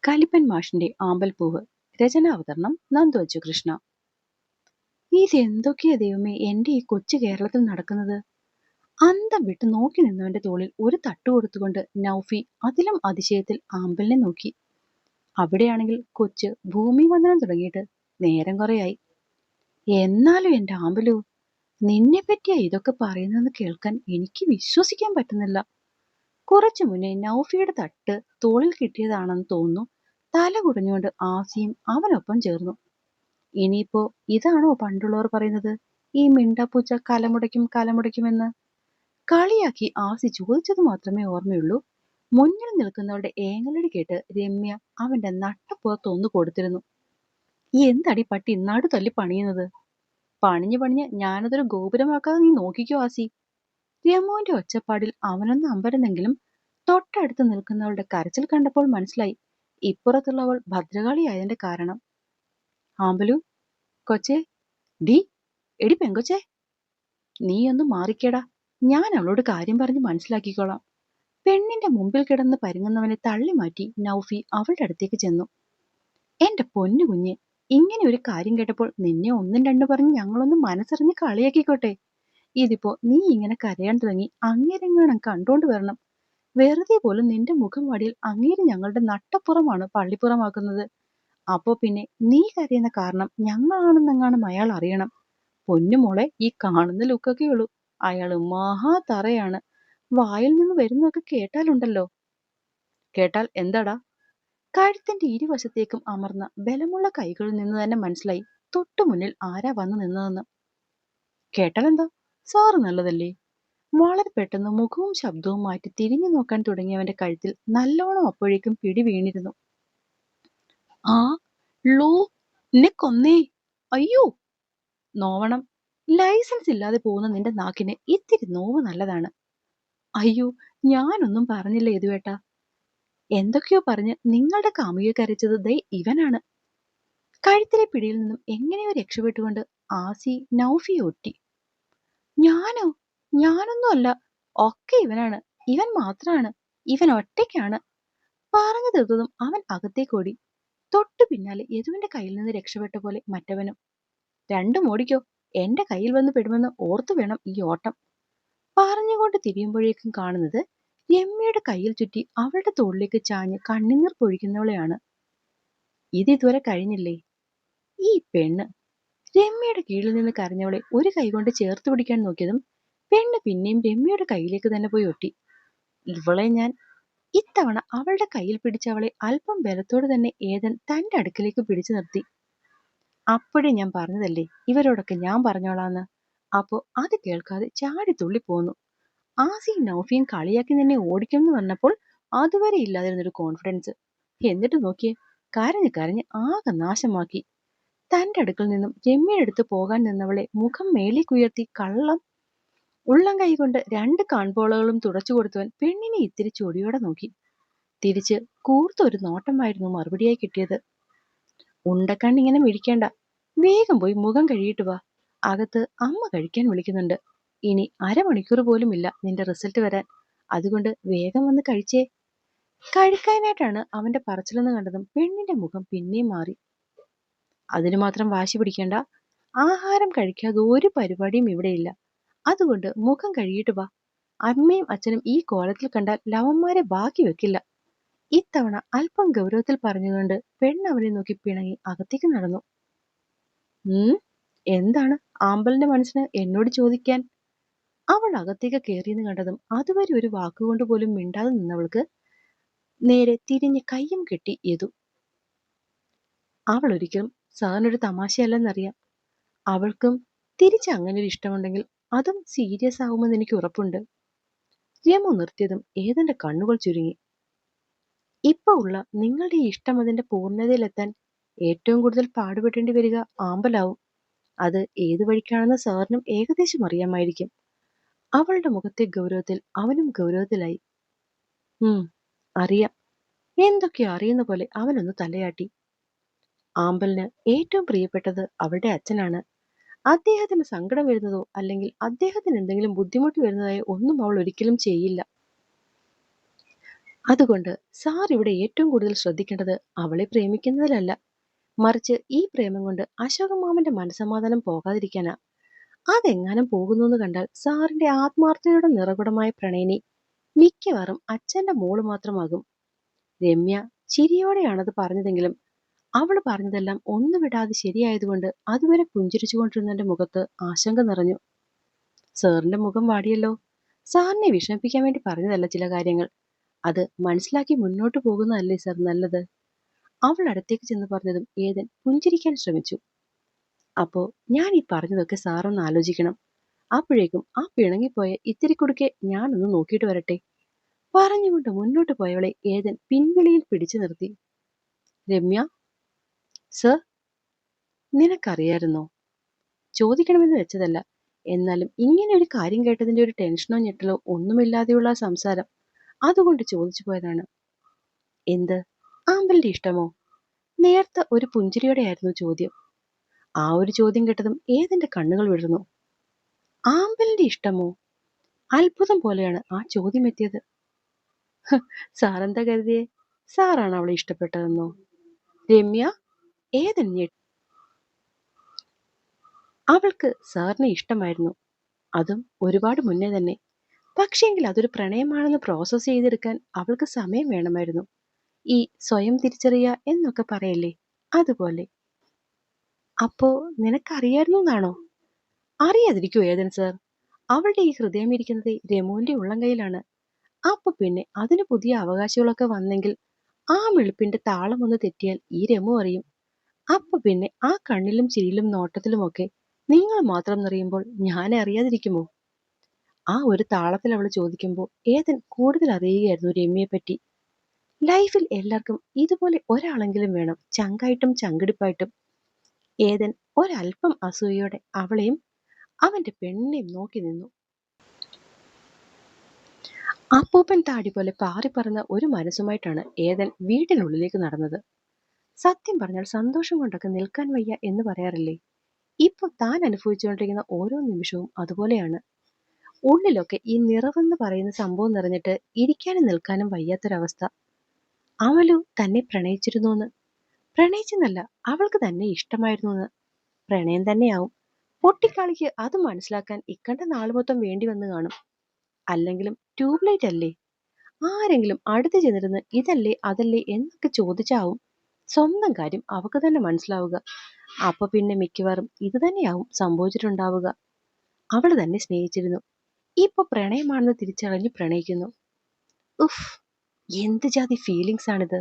കലിപ്പൻ മാഷിന്റെ ആമ്പൽപ്പൂവ്. രചനാവതരണം നന്ദു അച്ചുകൃഷ്ണ. ഇതെന്തൊക്കെയാ ദൈവമേ എന്റെ ഈ കൊച്ചു കേരളത്തിൽ നടക്കുന്നത്? അന്തം വിട്ട് നോക്കി നിന്നവന്റെ തോളിൽ ഒരു തട്ടു കൊടുത്തുകൊണ്ട് നൗഫി അതിലും അതിശയത്തിൽ ആമ്പലിനെ നോക്കി. അവിടെയാണെങ്കിൽ കൊച്ച് ഭൂമി വന്ദനം തുടങ്ങിയിട്ട് നേരം കുറെയായി. എന്നാലും എന്റെ ആമ്പലു, നിന്നെ പറ്റിയാ ഇതൊക്കെ പറയുന്നതെന്ന് കേൾക്കാൻ എനിക്ക് വിശ്വസിക്കാൻ പറ്റുന്നില്ല. കുറച്ചു മുന്നേ നൗഫിയുടെ തട്ട് തോളിൽ കിട്ടിയതാണെന്ന് തോന്നുന്നു. തല കുടഞ്ഞുകൊണ്ട് ആസിയും അവനൊപ്പം ചേർന്നു. ഇനിയിപ്പോ ഇതാണോ പണ്ടുള്ളവർ പറയുന്നത്, ഈ മിണ്ടാപ്പൂച്ച കലമുടയ്ക്കും കലമുടയ്ക്കുമെന്ന്? കളിയാക്കി ആസി ചോദിച്ചത് മാത്രമേ ഓർമ്മയുള്ളൂ. മുന്നിൽ നിൽക്കുന്നവരുടെ ഏങ്ങലടി കേട്ട് രമ്യ അവന്റെ നട്ടപ്പുറത്ത് ഒന്ന് കൊടുത്തിരുന്നു. ഈ എന്തടി പട്ടി നടു തല്ലി പണിയുന്നത്? പണിഞ്ഞ് പണിഞ്ഞ് ഞാനതൊരു ഗോപുരമാക്കാതെ നീ നോക്കിക്കോ ആസി. രമുവിന്റെ ഒച്ചപ്പാടിൽ അവനൊന്ന് അമ്പരന്നെങ്കിലും തൊട്ടടുത്ത് നിൽക്കുന്നവളുടെ കരച്ചിൽ കണ്ടപ്പോൾ മനസ്സിലായി ഇപ്പുറത്തുള്ളവൾ ഭദ്രകാളിയായതിന്റെ കാരണം. ആമ്പലു, കൊച്ചേ, ഡി, എടി പെങ്കൊച്ചേ, നീ ഒന്ന് മാറിക്കേടാ, ഞാൻ അവളോട് കാര്യം പറഞ്ഞ് മനസ്സിലാക്കിക്കോളാം. പെണ്ണിന്റെ മുമ്പിൽ കിടന്ന് പരുങ്ങുന്നവനെ തള്ളി മാറ്റി നൗഫി അവളുടെ അടുത്തേക്ക് ചെന്നു. എന്റെ പൊന്നു കുഞ്ഞ്, ഇങ്ങനെ ഒരു കാര്യം കേട്ടപ്പോൾ നിന്നെ ഒന്നും രണ്ടും പറഞ്ഞ് ഞങ്ങളൊന്ന് മനസ്സറിഞ്ഞ് കളിയാക്കിക്കോട്ടെ. ഇതിപ്പോ നീ ഇങ്ങനെ കരയാൻ തുടങ്ങി അങ്ങേരെങ്ങാനും കണ്ടോണ്ട് വരണം. വെറുതെ പോലും നിന്റെ മുഖം വാടിയിൽ അങ്ങേര് ഞങ്ങളുടെ നട്ടപ്പുറമാണ് പള്ളിപ്പുറമാക്കുന്നത്. അപ്പോ പിന്നെ നീ കരയുന്ന കാരണം ഞങ്ങളാണെന്നെങ്ങാനും അയാൾ അറിയണം. പൊന്നുമോളെ, ഈ കാണുന്ന ലുക്കൊക്കെ ഉള്ളൂ, അയാള് മഹാ തറയാണ്. വായിൽ നിന്ന് വരുന്നതൊക്കെ കേട്ടാലുണ്ടല്ലോ. കേട്ടാൽ എന്താടാ? കഴുത്തിന്റെ ഇരുവശത്തേക്കും അമർന്ന ബലമുള്ള കൈകളിൽ നിന്ന് തന്നെ മനസ്സിലായി തൊട്ടു മുന്നിൽ ആരാ വന്നു നിന്നതെന്ന്. കേട്ടാൽ എന്താ, സാറ് നല്ലതല്ലേ? വളരെ പെട്ടെന്ന് മുഖവും ശബ്ദവും മാറ്റി തിരിഞ്ഞു നോക്കാൻ തുടങ്ങിയവന്റെ കഴുത്തിൽ നല്ലോണം അപ്പോഴേക്കും പിടി വീണിരുന്നു. ആ ലോ, എന്നെ കൊന്നേ, അയ്യോ! നോവണം. ലൈസൻസ് ഇല്ലാതെ പോകുന്ന നിന്റെ നാക്കിന് ഇത്തിരി നോവ് നല്ലതാണ്. അയ്യോ, ഞാനൊന്നും പറഞ്ഞില്ല യദുവേട്ടാ. എന്തൊക്കെയോ പറഞ്ഞ് നിങ്ങളുടെ കാമുകിയെ കരച്ചത് ദേ ഇവനാണ്. കഴുത്തിലെ പിടിയിൽ നിന്നും എങ്ങനെയോ രക്ഷപ്പെട്ടുകൊണ്ട് ആസി നൗഫിയെ ഒറ്റി. ഞാനോ? ഞാനൊന്നും അല്ല, ഒക്കെ ഇവനാണ്. ഇവൻ മാത്രാണ്. ഇവൻ ഒറ്റയ്ക്കാണ്. പറഞ്ഞു തീർത്തതും അവൻ അകത്തേക്കോടി. തൊട്ടു പിന്നാലെ യദുവിന്റെ കയ്യിൽ നിന്ന് രക്ഷപ്പെട്ട പോലെ മറ്റവനും. രണ്ടും ഓടിക്കോ, എന്റെ കയ്യിൽ വന്ന് പെടുമെന്ന് ഓർത്തു വേണം ഈ ഓട്ടം. പറഞ്ഞുകൊണ്ട് തിരിയുമ്പോഴേക്കും കാണുന്നത് രമ്യയുടെ കയ്യിൽ ചുറ്റി അവളുടെ തോളിലേക്ക് ചാഞ്ഞ് കണ്ണുനീർ പൊഴിക്കുന്നവളെയാണ്. ഇതിതുവരെ കഴിഞ്ഞില്ലേ? ഈ പെണ്ണ്! രമ്യയുടെ കീഴിൽ നിന്ന് കരഞ്ഞവളെ ഒരു കൈകൊണ്ട് ചേർത്ത് പിടിക്കാൻ നോക്കിയതും പെണ്ണ് പിന്നെയും രമ്യയുടെ കയ്യിലേക്ക് തന്നെ പോയി ഒട്ടി. ഇവളെ ഞാൻ! ഇത്തവണ അവളുടെ കയ്യിൽ പിടിച്ചവളെ അല്പം ബലത്തോടെ തന്നെ ഏതൻ തന്റെ അടുക്കലേക്ക് പിടിച്ചു നിർത്തി. അപ്പോഴേ ഞാൻ പറഞ്ഞതല്ലേ ഇവരോടൊക്കെ ഞാൻ പറഞ്ഞോളാന്ന്. അപ്പോ അത് കേൾക്കാതെ ചാടി തുള്ളി പോന്നു. ആസിയും നൗഫിയും കളിയാക്കി നിന്നെ ഓടിക്കുമെന്ന് പറഞ്ഞപ്പോൾ അതുവരെ ഇല്ലാതിരുന്നൊരു കോൺഫിഡൻസ്. എന്നിട്ട് നോക്കിയേ, കരഞ്ഞ് കരഞ്ഞ് ആകെ നാശമാക്കി. തന്റെ അടുക്കൽ നിന്നും രമ്യയുടെ അടുത്ത് പോകാൻ നിന്നവളെ മുഖം മേലേക്കുയർത്തി കള്ളം ഉള്ളം കൈകൊണ്ട് രണ്ട് കാൺപോളകളും തുടച്ചു കൊടുത്തവൻ പെണ്ണിനെ ഇത്തിരി ചൊടിയോടെ നോക്കി. തിരിച്ച് കൂർത്ത ഒരു നോട്ടമായിരുന്നു മറുപടിയായി കിട്ടിയത്. ഉണ്ടക്കണ്ണിങ്ങനെ മിഴിക്കേണ്ട, വേഗം പോയി മുഖം കഴുകിയിട്ട് വാ. അകത്ത് അമ്മ കഴിക്കാൻ വിളിക്കുന്നുണ്ട്. ഇനി അരമണിക്കൂർ പോലും ഇല്ല നിന്റെ റിസൾട്ട് വരാൻ. അതുകൊണ്ട് വേഗം വന്ന് കഴിച്ചേ. കഴിക്കാനായിട്ടാണ് അവന്റെ പറച്ചിലെന്ന് കണ്ടതും പെണ്ണിന്റെ മുഖം പിന്നെയും മാറി. അതിനു മാത്രം വാശി പിടിക്കേണ്ട. ആഹാരം കഴിക്കാതെ ഒരു പരിപാടിയും ഇവിടെയില്ല. അതുകൊണ്ട് മുഖം കഴുകിയിട്ട് വാ. അമ്മയും അച്ഛനും ഈ കോലത്തിൽ കണ്ടാൽ ലവന്മാരെ ബാക്കി വെക്കില്ല. ഇത്തവണ അല്പം ഗൗരവത്തിൽ പറഞ്ഞുകൊണ്ട് പെണ്ണ് അവനെ നോക്കി പിണങ്ങി അകത്തേക്ക് നടന്നു. എന്താണ് ആമ്പലിന്റെ മനസ്സിന് എന്നോട് ചോദിക്കാൻ? അവൾ അകത്തേക്ക് കയറിയെന്ന് കണ്ടതും അതുവരെ ഒരു വാക്കുകൊണ്ട് പോലും മിണ്ടാതെ നിന്നവൾക്ക് നേരെ തിരിഞ്ഞ് കയ്യും കെട്ടി യദു. അവൾ ഒരിക്കലും സാറിനൊരു തമാശയല്ലെന്നറിയാം. അവൾക്കും തിരിച്ച് അങ്ങനെ ഒരു ഇഷ്ടമുണ്ടെങ്കിൽ അതും സീരിയസ് ആവുമെന്ന് എനിക്ക് ഉറപ്പുണ്ട്. രമു നിർത്തിയതും ഏതന്റെ കണ്ണുകൾ ചുരുങ്ങി. ഇപ്പൊ ഉള്ള നിങ്ങളുടെ ഈ ഇഷ്ടം അതിന്റെ പൂർണ്ണതയിലെത്താൻ ഏറ്റവും കൂടുതൽ പാടുപെടേണ്ടി വരിക ആമ്പലാവും. അത് ഏതു വഴിക്കാണെന്ന് സാറിനും ഏകദേശം അറിയാമായിരിക്കും. അവളുടെ മുഖത്തെ ഗൗരവത്തിൽ അവനും ഗൗരവത്തിലായി. അറിയാം. എന്തൊക്കെയോ അറിയുന്ന പോലെ അവനൊന്ന് തലയാട്ടി. ആമ്പലിന് ഏറ്റവും പ്രിയപ്പെട്ടത് അവളുടെ അച്ഛനാണ്. അദ്ദേഹത്തിന് സങ്കടം വരുന്നതോ അല്ലെങ്കിൽ അദ്ദേഹത്തിന് എന്തെങ്കിലും ബുദ്ധിമുട്ട് വരുന്നതായോ ഒന്നും അവൾ ഒരിക്കലും ചെയ്യില്ല. അതുകൊണ്ട് സാർ ഇവിടെ ഏറ്റവും കൂടുതൽ ശ്രദ്ധിക്കേണ്ടത് അവളെ പ്രേമിക്കുന്നതിലല്ല, മറിച്ച് ഈ പ്രേമം കൊണ്ട് അശോകമാമന്റെ മനസമാധാനം പോകാതിരിക്കാനാ. അതെങ്ങാനും പോകുന്നു കണ്ടാൽ സാറിന്റെ ആത്മാർത്ഥതയുടെ നിറകുടമായ പ്രണയിനി മിക്കവാറും അച്ഛന്റെ മോള് മാത്രമാകും. രമ്യ ചിരിയോടെയാണത് പറഞ്ഞതെങ്കിലും അവൾ പറഞ്ഞതെല്ലാം ഒന്നു വിടാതെ ശരിയായതുകൊണ്ട് അതുവരെ പുഞ്ചിരിച്ചുകൊണ്ടിരുന്നവന്റെ മുഖത്ത് ആശങ്ക നിറഞ്ഞു. സാറിന്റെ മുഖം വാടിയല്ലോ. സാറിനെ വിഷമിപ്പിക്കാൻ വേണ്ടി പറഞ്ഞതല്ല ചില കാര്യങ്ങൾ. അത് മനസ്സിലാക്കി മുന്നോട്ട് പോകുന്നതല്ലേ സാർ നല്ലത്? അവൾ അടുത്തേക്ക് ചെന്ന് പറഞ്ഞതും ഏതൻ പുഞ്ചിരിക്കാൻ ശ്രമിച്ചു. അപ്പോ ഞാൻ ഈ പറഞ്ഞതൊക്കെ സാറൊന്ന് ആലോചിക്കണം. അപ്പോഴേക്കും ആ പിണങ്ങിപ്പോയ ഇത്തിരി കുടുക്കെ ഞാനൊന്ന് നോക്കിയിട്ട് വരട്ടെ. പറഞ്ഞുകൊണ്ട് മുന്നോട്ട് പോയവളെ ഏതൻ പിൻവിളിയിൽ പിടിച്ചു നിർത്തി. രമ്യ, സർ, നിനക്കറിയായിരുന്നോ? ചോദിക്കണമെന്ന് വെച്ചതല്ല, എന്നാലും ഇങ്ങനെ ഒരു കാര്യം കേട്ടതിന്റെ ഒരു ടെൻഷനോ ഞെട്ടലോ ഒന്നുമില്ലാതെയുള്ള ആ സംസാരം, അതുകൊണ്ട് ചോദിച്ചു പോയതാണ്. എന്ത്? ആമ്പലിന്റെ ഇഷ്ടമോ? നേർത്ത ഒരു പുഞ്ചിരിയോടെയായിരുന്നു ചോദ്യം. ആ ഒരു ചോദ്യം കേട്ടതും ഏതന്റെ കണ്ണുകൾ വിടർന്നു. ആമ്പലിന്റെ ഇഷ്ടമോ? അത്ഭുതം പോലെയാണ് ആ ചോദ്യം എത്തിയത്. സാറെന്താ കരുതിയേ? സാറാണ് അവളെ ഇഷ്ടപ്പെട്ടതെന്നോ? രമ്യ, ഏതൻ അവൾക്ക് സാറിനെ ഇഷ്ടമായിരുന്നു, അതും ഒരുപാട് മുന്നേ തന്നെ. പക്ഷേങ്കിൽ അതൊരു പ്രണയമാണെന്ന് പ്രോസസ് ചെയ്തെടുക്കാൻ അവൾക്ക് സമയം വേണമായിരുന്നു. ഈ സ്വയം തിരിച്ചറിയുക എന്നൊക്കെ പറയല്ലേ, അതുപോലെ. അപ്പോ നിനക്കറിയായിരുന്നു എന്നാണോ? അറിയാതിരിക്കോ ഏതൻ സർ? അവളുടെ ഈ ഹൃദയം ഇരിക്കുന്നത് രമുവിന്റെ ഉള്ളം കയ്യിലാണ്. അപ്പൊ പിന്നെ അതിന് പുതിയ അവകാശികളൊക്കെ വന്നെങ്കിൽ ആ വെളുപ്പിന്റെ താളം ഒന്ന് തെറ്റിയാൽ ഈ രമു അറിയും. അപ്പൊ പിന്നെ ആ കണ്ണിലും ചിരിയിലും നോട്ടത്തിലുമൊക്കെ നിങ്ങൾ മാത്രം നിറയുമ്പോൾ ഞാൻ അറിയാതിരിക്കുമോ? ആ ഒരു താളത്തിൽ അവൾ ചോദിക്കുമ്പോൾ ഏതൻ കൂടുതൽ അറിയുകയായിരുന്നു രമ്യയെപ്പറ്റി. ലൈഫിൽ എല്ലാവർക്കും ഇതുപോലെ ഒരാളെങ്കിലും വേണം, ചങ്കായിട്ടും ചങ്കിടിപ്പായിട്ടും. ഏതൻ ഒരല്പം അസൂയയോടെ അവളെയും അവന്റെ പെണ്ണിനെയും നോക്കി നിന്നു. അപ്പൂപ്പൻ താടി പോലെ പാറിപ്പറന്ന ഒരു മനസ്സുമായിട്ടാണ് ഏതൻ വീട്ടിനുള്ളിലേക്ക് നടന്നത്. സത്യം പറഞ്ഞാൽ സന്തോഷം കൊണ്ടൊക്കെ നിൽക്കാൻ വയ്യ എന്ന് പറയാറില്ലേ? ഇപ്പൊ താൻ അനുഭവിച്ചുകൊണ്ടിരിക്കുന്ന ഓരോ നിമിഷവും അതുപോലെയാണ്. ഉള്ളിലൊക്കെ ഈ നിറവെന്ന് പറയുന്ന സംഭവം നിറഞ്ഞിട്ട് ഇരിക്കാനും നിൽക്കാനും വയ്യാത്തൊരവസ്ഥ. അമലു തന്നെ പ്രണയിച്ചിരുന്നുവെന്ന്. പ്രണയിച്ചെന്നല്ല, അവൾക്ക് തന്നെ ഇഷ്ടമായിരുന്നുവെന്ന്. പ്രണയം തന്നെയാവും. പൊട്ടിക്കാളിക്ക് അത് മനസ്സിലാക്കാൻ ഇക്കണ്ട നാള് മൊത്തം വേണ്ടി വന്ന് കാണും. അല്ലെങ്കിലും ട്യൂബ് ലൈറ്റ് അല്ലേ? ആരെങ്കിലും അടുത്ത് ചെന്നിരുന്ന് ഇതല്ലേ അതല്ലേ എന്നൊക്കെ ചോദിച്ചാവും സ്വന്തം കാര്യം അവക്ക് തന്നെ മനസ്സിലാവുക. അപ്പൊ പിന്നെ മിക്കവാറും ഇത് തന്നെയാവും സംഭവിച്ചിട്ടുണ്ടാവുക. അവള് തന്നെ സ്നേഹിച്ചിരുന്നു, ഇപ്പൊ പ്രണയമാണെന്ന് തിരിച്ചറിഞ്ഞ് പ്രണയിക്കുന്നു. ഉഫ്, എന്ത് ജാതി ഫീലിങ്സ് ആണിത്!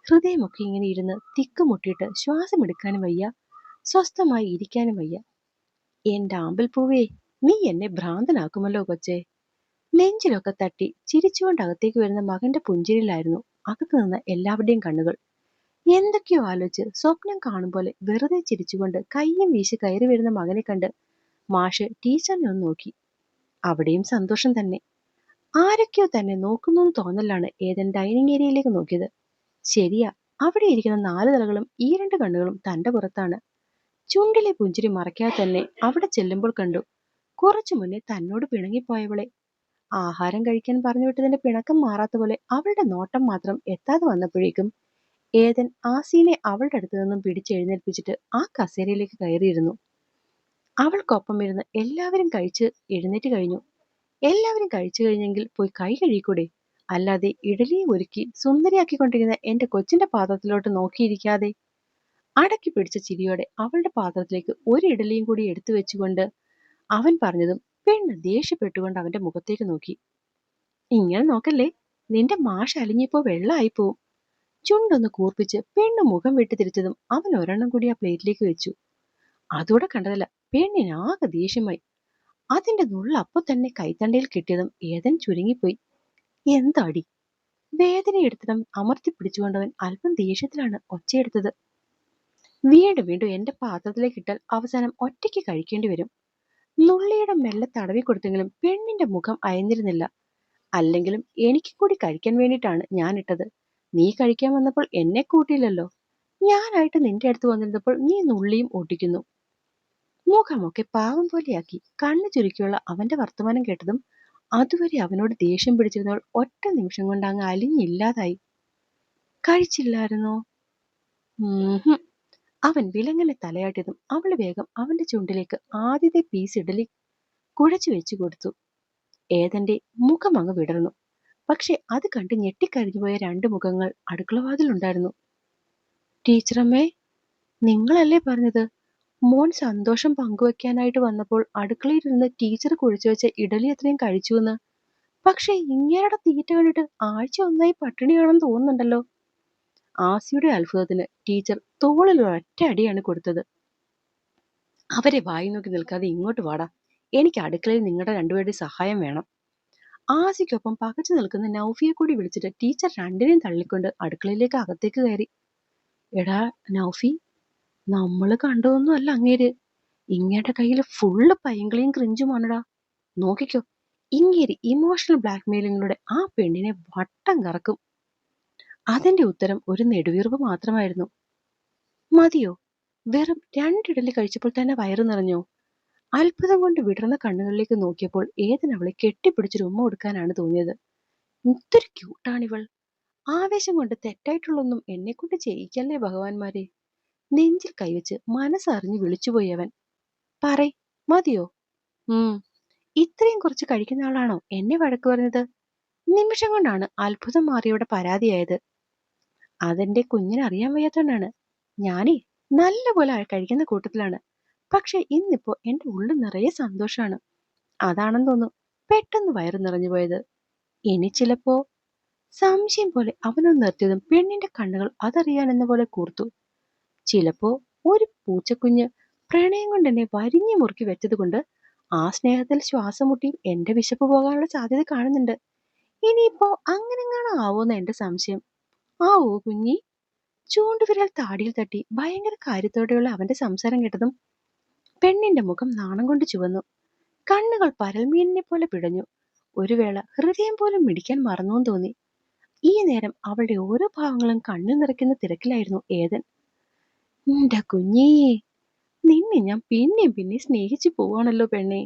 ഹൃദയമൊക്കെ ഇങ്ങനെ ഇരുന്ന് തിക്കുമുട്ടിയിട്ട് ശ്വാസം എടുക്കാനും വയ്യ, സ്വസ്ഥമായി ഇരിക്കാനും വയ്യ. എന്റെ ആമ്പൽപ്പൂവേ, നീ എന്നെ ഭ്രാന്തനാക്കുമല്ലോ കൊച്ചേ. നെഞ്ചിലൊക്കെ തട്ടി ചിരിച്ചുകൊണ്ട് അകത്തേക്ക് വരുന്ന മകന്റെ പുഞ്ചിരിയിലായിരുന്നു അകത്തു നിന്ന് എല്ലാവരുടെയും കണ്ണുകൾ. എന്തൊക്കെയോ ആലോചിച്ച് സ്വപ്നം കാണും പോലെ വെറുതെ ചിരിച്ചുകൊണ്ട് കയ്യും വീശി കയറി വരുന്ന മകനെ കണ്ട് മാഷ് ടീച്ചറിനെ ഒന്ന് നോക്കി. അവിടെയും സന്തോഷം തന്നെ. ആരൊക്കെയോ തന്നെ നോക്കുന്നു തോന്നലാണ് ഏതൻ ഡൈനിങ് ഏരിയയിലേക്ക് നോക്കിയത്. ശരിയാ, അവിടെ ഇരിക്കുന്ന 4 തലകളും ഈ 2 കണ്ണുകളും തന്റെ പുറത്താണ്. ചുണ്ടിലെ പുഞ്ചിരി മറയ്ക്കാതെ തന്നെ അവിടെ ചെല്ലുമ്പോൾ കണ്ടു കുറച്ചു മുന്നേ തന്നോട് പിണങ്ങിപ്പോയവളെ. ആഹാരം കഴിക്കാൻ പറഞ്ഞു വിട്ടതിന്റെ പിണക്കം മാറാത്ത പോലെ അവളുടെ നോട്ടം മാത്രം എത്താതെ വന്നപ്പോഴേക്കും ഏതൻ ആസീനെ അവളുടെ അടുത്ത് നിന്നും പിടിച്ചെഴുന്നേൽപ്പിച്ചിട്ട് ആ കസേരയിലേക്ക് കയറിയിരുന്നു. അവൾക്കൊപ്പം ഇരുന്ന് എല്ലാവരും കഴിച്ച് എഴുന്നേറ്റ് കഴിഞ്ഞു. എല്ലാവരും കഴിച്ചു കഴിഞ്ഞെങ്കിൽ പോയി കൈ കഴുകിക്കൂടെ? അല്ലാതെ ഇഡലിയെ ഒരുക്കി സുന്ദരിയാക്കിക്കൊണ്ടിരിക്കുന്ന എന്റെ കൊച്ചിന്റെ പാത്രത്തിലോട്ട് നോക്കിയിരിക്കാതെ. അടക്കി പിടിച്ച ചിരിയോടെ അവളുടെ പാത്രത്തിലേക്ക് ഒരു ഇഡലിയും കൂടി എടുത്തു വെച്ചുകൊണ്ട് അവൻ പറഞ്ഞതും പെണ്ണ് ദേഷ്യപ്പെട്ടുകൊണ്ട് അവന്റെ മുഖത്തേക്ക് നോക്കി. ഇങ്ങനെ നോക്കല്ലേ, നിന്റെ മാഷ് അലിഞ്ഞിപ്പോ വെള്ളമായി പോവും. ചുണ്ടൊന്ന് കൂർപ്പിച്ച് പെണ്ണ് മുഖം വെട്ടി തിരിച്ചതും അവൻ ഒരെണ്ണം കൂടി ആ പ്ലേറ്റിലേക്ക് വെച്ചു. അതോടെ കണ്ടതല്ല, പെണ്ണിന് ആകെ ദേഷ്യമായി. അതിന്റെ നുള്ള അപ്പൊ തന്നെ കൈത്തണ്ടയിൽ കിട്ടിയതും ഏതൻ ചുരുങ്ങിപ്പോയി. എന്താടി? വേദനയെടുത്തിടം അമർത്തി പിടിച്ചുകൊണ്ടവൻ അല്പം ദേഷ്യത്തിലാണ് ഒച്ചയെടുത്തത്. വീണ്ടും വീണ്ടും എന്റെ പാത്രത്തിലേക്ക് ഇട്ടാൽ അവസാനം ഒറ്റയ്ക്ക് കഴിക്കേണ്ടി വരും. നുള്ളിയുടെ മെല്ലെ തടവി കൊടുത്തെങ്കിലും പെണ്ണിന്റെ മുഖം അയഞ്ഞിരുന്നില്ല. അല്ലെങ്കിലും എനിക്ക് കൂടി കഴിക്കാൻ വേണ്ടിയിട്ടാണ് ഞാൻ ഇട്ടത്. നീ കഴിക്കാൻ വന്നപ്പോൾ എന്നെ കൂട്ടിയില്ലല്ലോ. ഞാനായിട്ട് നിന്റെ അടുത്ത് വന്നിരുന്നപ്പോൾ നീ നുള്ളിയും ഒട്ടിക്കുന്നു. മുഖമൊക്കെ പാവം പോലെയാക്കി കണ്ണു ചുരുക്കിയുള്ള അവന്റെ വർത്തമാനം കേട്ടതും അതുവരെ അവനോട് ദേഷ്യം പിടിച്ചിരുന്നവൾ ഒറ്റ നിമിഷം കൊണ്ട് അങ്ങ് അലിഞ്ഞില്ലാതായി. കഴിച്ചില്ലായിരുന്നോ? ഉം. അവൻ വിലങ്ങനെ തലയാട്ടിയതും അവൾ വേഗം അവന്റെ ചുണ്ടിലേക്ക് ആദ്യത്തെ പീസ് ഇഡലി കുഴച്ചു വെച്ചു കൊടുത്തു. ഏതന്റെ മുഖം അങ്ങ് വിടർന്നു. പക്ഷെ അത് കണ്ട് ഞെട്ടിക്കരിഞ്ഞുപോയ രണ്ട് മുഖങ്ങൾ അടുക്കളവാതിലുണ്ടായിരുന്നു. ടീച്ചറമ്മേ, നിങ്ങളല്ലേ പറഞ്ഞത് മോൻ സന്തോഷം പങ്കുവെക്കാനായിട്ട് വന്നപ്പോൾ അടുക്കളയിലിരുന്ന് ടീച്ചർ കുഴിച്ചു വെച്ച ഇഡലി അത്രയും കഴിച്ചുവെന്ന്? പക്ഷെ ഇങ്ങേരുടെ തീറ്റ കണ്ടിട്ട് ആഴ്ച ഒന്നായി പട്ടിണിയാണെന്ന് തോന്നുന്നുണ്ടല്ലോ. ആസിയുടെ അത്ഭുതത്തിന് ടീച്ചർ തോളിൽ ഒരൊറ്റ അടിയാണ് കൊടുത്തത്. അവരെ വായി നോക്കി നിൽക്കാതെ ഇങ്ങോട്ട് വാടാ, എനിക്ക് അടുക്കളയിൽ നിങ്ങളുടെ രണ്ടുപേരുടെ സഹായം വേണം. ആസിക്കൊപ്പം പകച്ചു നിൽക്കുന്ന നൗഫിയെ കൂടി വിളിച്ചിട്ട് ടീച്ചർ രണ്ടിനെയും തള്ളിക്കൊണ്ട് അടുക്കളയിലേക്ക് അകത്തേക്ക് കയറി. എടാ നൗഫി, നമ്മള് കണ്ടതൊന്നും അല്ല അങ്ങേര്. ഇങ്ങേരുടെ കയ്യിൽ ഫുള്ള് പൈങ്കിളിയും ക്രിഞ്ചുമാണടാ. നോക്കിക്കോ, ഇങ്ങേര് ഇമോഷണൽ ബ്ലാക്ക്മെയിലിങ്ങിലൂടെ ആ പെണ്ണിനെ വട്ടം കറക്കും. അതിന്റെ ഉത്തരം ഒരു നെടുവീർപ്പ് മാത്രമായിരുന്നു. മതിയോ? വെറും രണ്ടിഡലി കഴിച്ചപ്പോൾ തന്നെ വയറു നിറഞ്ഞോ? അത്ഭുതം കൊണ്ട് വിടർന്ന കണ്ണുകളിലേക്ക് നോക്കിയപ്പോൾ ഏതിനവളെ കെട്ടിപ്പിടിച്ചൊരു ഉമ്മ കൊടുക്കാനാണ് തോന്നിയത്. ഇത്തിരി ക്യൂട്ടാണിവൾ. ആവേശം കൊണ്ട് തെറ്റായിട്ടുള്ളൊന്നും എന്നെക്കൊണ്ട് ചെയ്യിക്കല്ലേ ഭഗവാന്മാരെ. നെഞ്ചിൽ കൈവച്ച് മനസ്സറിഞ്ഞ് വിളിച്ചുപോയി അവൻ. പറയ്, മതിയോ? ഇത്രയും കുറച്ച് കഴിക്കുന്ന ആളാണോ എന്നെ വഴക്ക് പറഞ്ഞത്? നിമിഷം കൊണ്ടാണ് അത്ഭുതം മാറിയവിടെ പരാതിയായത്. അതെന്റെ കുഞ്ഞിന് അറിയാൻ വയ്യാത്തോണ്ടാണ്. ഞാനേ നല്ലപോലെ കഴിക്കുന്ന കൂട്ടത്തിലാണ്. പക്ഷെ ഇന്നിപ്പോ എന്റെ ഉള്ളിൽ നിറയെ സന്തോഷാണ്. അതാണെന്ന് തോന്നുന്നു പെട്ടെന്ന് വയറ് നിറഞ്ഞു പോയത്. ഇനി ചിലപ്പോ. സംശയം പോലെ അവനൊന്ന് നിർത്തിയതും പെണ്ണിന്റെ കണ്ണുകൾ അതറിയാനെന്ന പോലെ കൂർത്തു. ചിലപ്പോ ഒരു പൂച്ചക്കുഞ്ഞ് പ്രണയം കൊണ്ട് എന്നെ വരിഞ്ഞു മുറുക്കി വെച്ചത് കൊണ്ട് ആ സ്നേഹത്തിൽ ശ്വാസം മുട്ടി എന്റെ വിശപ്പ് പോകാനുള്ള സാധ്യത കാണുന്നുണ്ട്. ഇനിയിപ്പോ അങ്ങനെങ്ങാണോ ആവോന്ന് എന്റെ സംശയം. ആവോ കുഞ്ഞി? ചൂണ്ടുവിരൽ താടിയിൽ തട്ടി ഭയങ്കര കാര്യത്തോടെയുള്ള അവന്റെ സംസാരം കേട്ടതും പെണ്ണിന്റെ മുഖം നാണം കൊണ്ട് ചുവന്നു. കണ്ണുകൾ പരൽമീനിനെ പോലെ പിടഞ്ഞു. ഒരു വേള ഹൃദയം പോലും മിടിക്കാൻ മറന്നുവെന്ന് തോന്നി. ഈ നേരം അവളുടെ ഓരോ ഭാവങ്ങളും കണ്ണിൽ നിറയ്ക്കുന്ന തിരക്കിലായിരുന്നു ഏതൻ. എന്റെ കുഞ്ഞേ, നിന്നെ ഞാൻ പിന്നെയും സ്നേഹിച്ചു പോവാണല്ലോ പെണ്ണേ.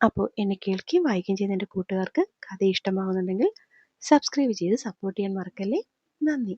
അപ്പോൾ എന്നെ കേൾക്കുകയും വായിക്കുകയും ചെയ്യുന്ന എൻ്റെ കൂട്ടുകാർക്ക് കഥ ഇഷ്ടമാകുന്നുണ്ടെങ്കിൽ സബ്സ്ക്രൈബ് ചെയ്ത് സപ്പോർട്ട് ചെയ്യാൻ മറക്കല്ലേ. നന്ദി.